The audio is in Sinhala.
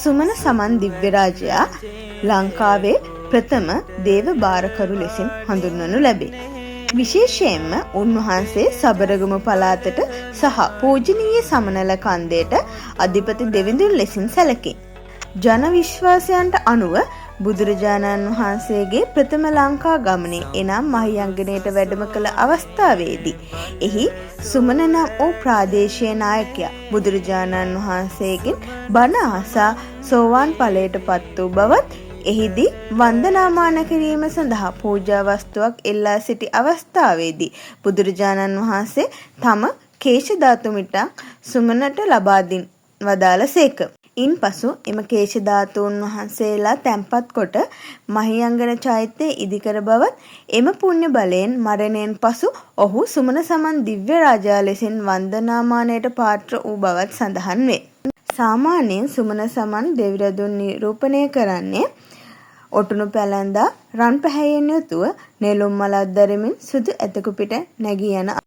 සුමන සමන් දිව්‍ය රාජයා ලංකාවේ ප්‍රථම දේව බාරකරු ලෙසින් හඳුන්වනු ලැබේ. විශේෂයෙන්ම උන්වහන්සේ සබරගමු පළාතට සහ පූජනීය සමනල කන්දේට අධිපති දෙවිඳුන් ලෙසින් සැලකේ. ජන විශ්වාසයන්ට අනුව බුදුරජාණන් වහන්සේගේ ප්‍රථම ලංකා ගමනේ එනම් මහියංගනයට වැඩම කළ අවස්ථාවේදී එහි සුමන නම් වූ ප්‍රාදේශීය නායකයා බුදුරජාණන් වහන්සේගෙන් බණ අසා සෝවාන් ඵලයට පත් වූ බවත් එහිදී වන්දනාමාන කිරීම සඳහා පූජා වස්තුවක් එල්ලා සිටි අවස්ථාවේදී බුදුරජාණන් වහන්සේ තම කේශ ධාතු මිටක් සුමනට ලබා වදාළසේක. ඉන්පසු එම කේශ ධාතුන් වහන්සේලා තැන්පත් කොට මහියංගන චෛත්‍යයේ ඉදිකර බවත් එම පුණ්‍ය බලයෙන් මරණයෙන් පසු ඔහු සුමන සමන් දිව්‍ය රාජා ලෙසින් වන්දනාමානයට පාත්‍ර වූ බවත් සඳහන් වේ. සාමාන්‍යයෙන් සුමන සමන් දෙවිරදුන් නිරූපණය කරන්නේ ඔටුනු පැලඳා රන් පැහැයෙන් යුතුව නෙළුම් මලක් දරමින් සුදු ඇතකු පිට නැගී යන